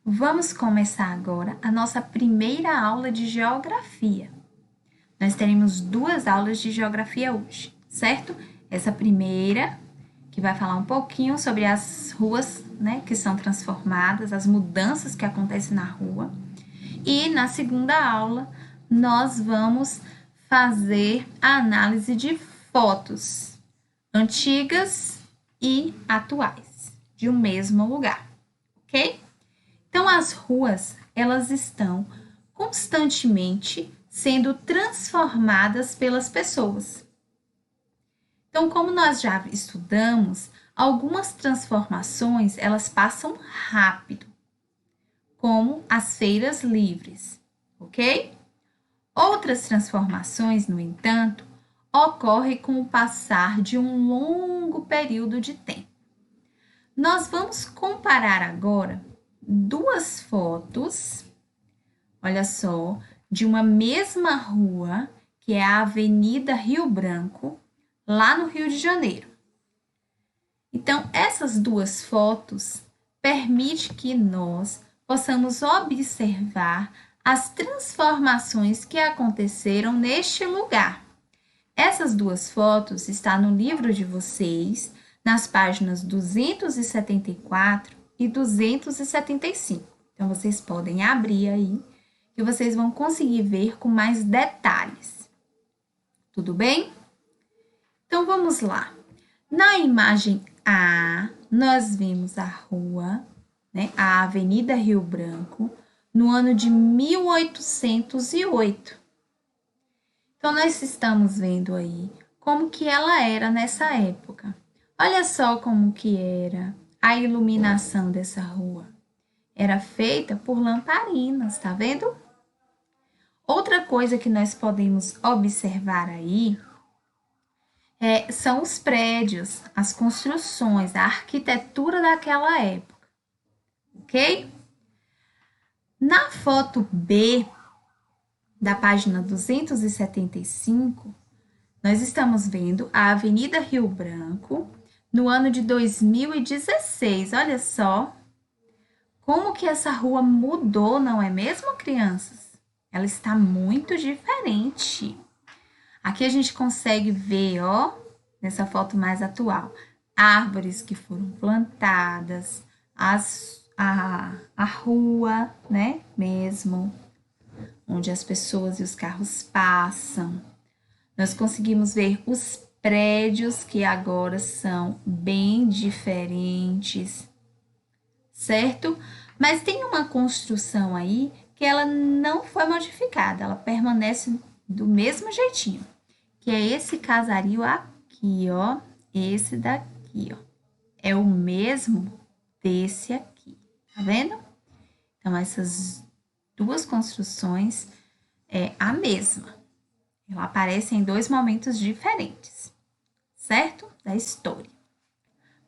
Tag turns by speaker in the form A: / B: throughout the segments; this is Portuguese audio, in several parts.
A: Vamos começar agora a nossa primeira aula de geografia. Nós teremos 2 aulas de geografia hoje, certo? Essa primeira, que vai falar um pouquinho sobre as ruas, né, que são transformadas, as mudanças que acontecem na rua. E na segunda aula, nós vamos fazer a análise de fotos antigas e atuais de um mesmo lugar, ok? Então, as ruas, elas estão constantemente sendo transformadas pelas pessoas. Então, como nós já estudamos, algumas transformações, elas passam rápido, como as feiras livres, ok? Outras transformações, no entanto, ocorrem com o passar de um longo período de tempo. Nós vamos comparar agora 2 fotos, olha só, de uma mesma rua, que é a Avenida Rio Branco, lá no Rio de Janeiro. Então, essas 2 fotos permitem que nós possamos observar as transformações que aconteceram neste lugar. Essas 2 fotos estão no livro de vocês, nas páginas 274 e 275. Então, vocês podem abrir aí, que vocês vão conseguir ver com mais detalhes. Tudo bem? Então, vamos lá. Na imagem A, nós vimos a rua, né, a Avenida Rio Branco, no ano de 1808. Então, nós estamos vendo aí como que ela era nessa época. Olha só como que era a iluminação dessa rua. Era feita por lamparinas, tá vendo? Outra coisa que nós podemos observar aí são os prédios, as construções, a arquitetura daquela época, ok? Na foto B, da página 275, nós estamos vendo a Avenida Rio Branco no ano de 2016. Olha só como que essa rua mudou, não é mesmo, crianças? Ela está muito diferente. Aqui a gente consegue ver, ó, nessa foto mais atual, árvores que foram plantadas, a rua, né, mesmo, onde as pessoas e os carros passam. Nós conseguimos ver os prédios que agora são bem diferentes, certo? Mas tem uma construção aí que ela não foi modificada, ela permanece do mesmo jeitinho, que é esse casario aqui, ó, esse daqui, ó. É o mesmo desse aqui, tá vendo? Então, essas 2 construções é a mesma. Ela aparece em 2 momentos diferentes, certo? Da história.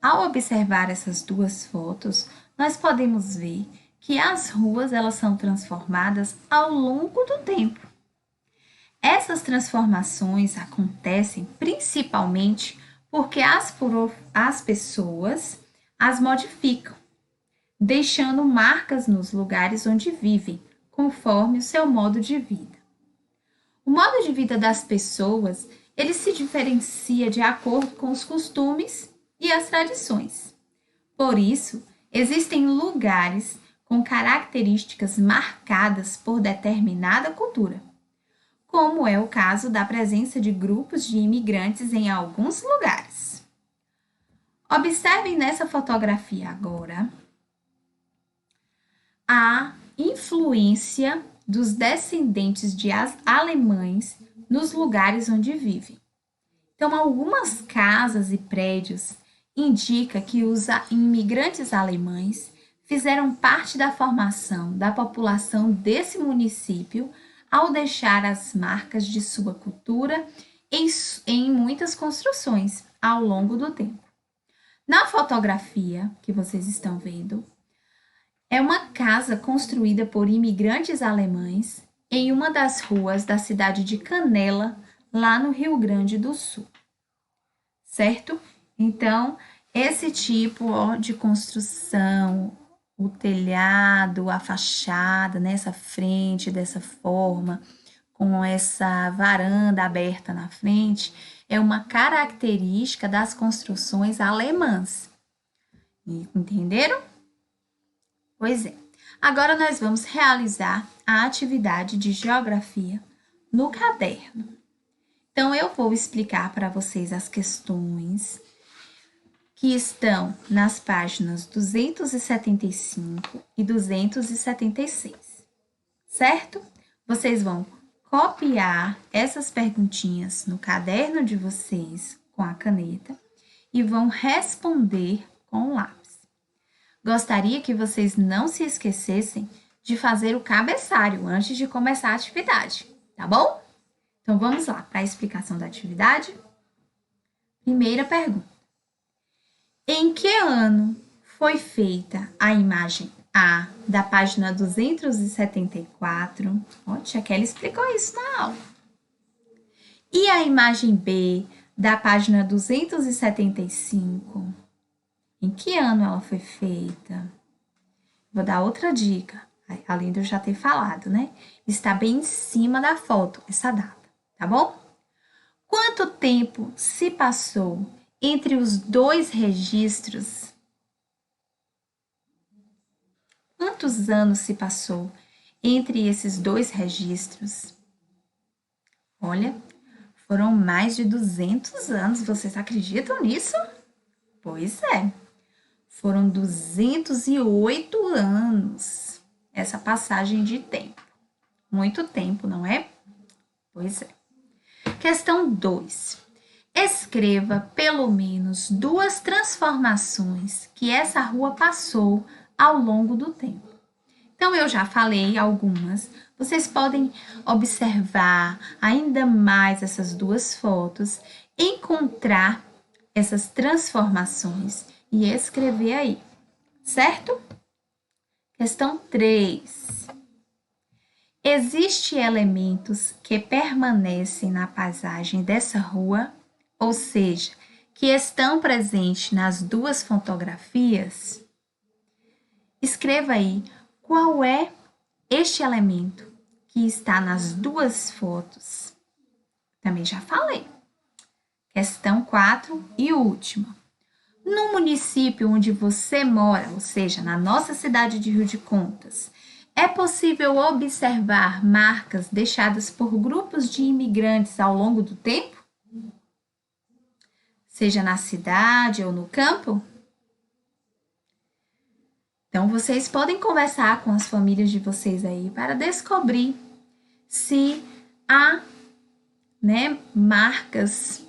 A: Ao observar essas 2 fotos, nós podemos ver que as ruas elas são transformadas ao longo do tempo. Essas transformações acontecem principalmente porque as pessoas as modificam, deixando marcas nos lugares onde vivem, conforme o seu modo de vida. O modo de vida das pessoas, ele se diferencia de acordo com os costumes e as tradições. Por isso, existem lugares com características marcadas por determinada cultura, como é o caso da presença de grupos de imigrantes em alguns lugares. Observem nessa fotografia agora a influência dos descendentes de alemães nos lugares onde vivem. Então, algumas casas e prédios indicam que os imigrantes alemães fizeram parte da formação da população desse município ao deixar as marcas de sua cultura em muitas construções ao longo do tempo. Na fotografia que vocês estão vendo, é uma casa construída por imigrantes alemães em uma das ruas da cidade de Canela, lá no Rio Grande do Sul. Certo? Então, esse tipo de construção, o telhado, a fachada, nessa frente, dessa forma, com essa varanda aberta na frente, é uma característica das construções alemãs. Entenderam? Pois é. Agora nós vamos realizar a atividade de geografia no caderno. Então, eu vou explicar para vocês as questões que estão nas páginas 275 e 276, certo? Vocês vão copiar essas perguntinhas no caderno de vocês com a caneta e vão responder com o lápis. Gostaria que vocês não se esquecessem de fazer o cabeçalho antes de começar a atividade, tá bom? Então, vamos lá para a explicação da atividade. Primeira pergunta. Em que ano foi feita a imagem A da página 274? Ó, tia Kelly explicou isso na aula. E a imagem B da página 275? Em que ano ela foi feita? Vou dar outra dica, além de eu já ter falado, né? Está bem em cima da foto essa data, tá bom? Quanto tempo se passou entre os dois registros? Quantos anos se passou entre esses dois registros? Olha, foram mais de 200 anos. Vocês acreditam nisso? Pois é. Foram 208 anos essa passagem de tempo. Muito tempo, não é? Pois é. Questão 2. Escreva pelo menos 2 transformações que essa rua passou ao longo do tempo. Então, eu já falei algumas. Vocês podem observar ainda mais essas 2 fotos, encontrar essas transformações e escrever aí, certo? Questão 3. Existem elementos que permanecem na paisagem dessa rua, ou seja, que estão presentes nas 2 fotografias? Escreva aí qual é este elemento que está nas 2 fotos. Também já falei. Questão 4 e última. No município onde você mora, ou seja, na nossa cidade de Rio de Contas, é possível observar marcas deixadas por grupos de imigrantes ao longo do tempo? Seja na cidade ou no campo? Então, vocês podem conversar com as famílias de vocês aí para descobrir se há, marcas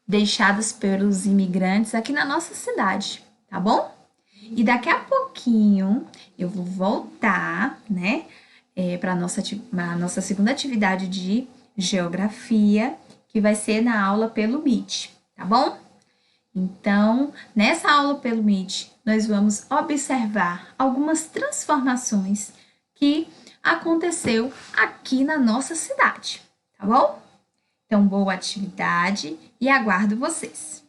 A: deixadas pelos imigrantes aqui na nossa cidade, tá bom? E daqui a pouquinho eu vou voltar, para a nossa segunda atividade de geografia, que vai ser na aula pelo Meet, tá bom? Então, nessa aula pelo Meet, nós vamos observar algumas transformações que aconteceu aqui na nossa cidade, tá bom? Então, boa atividade e aguardo vocês!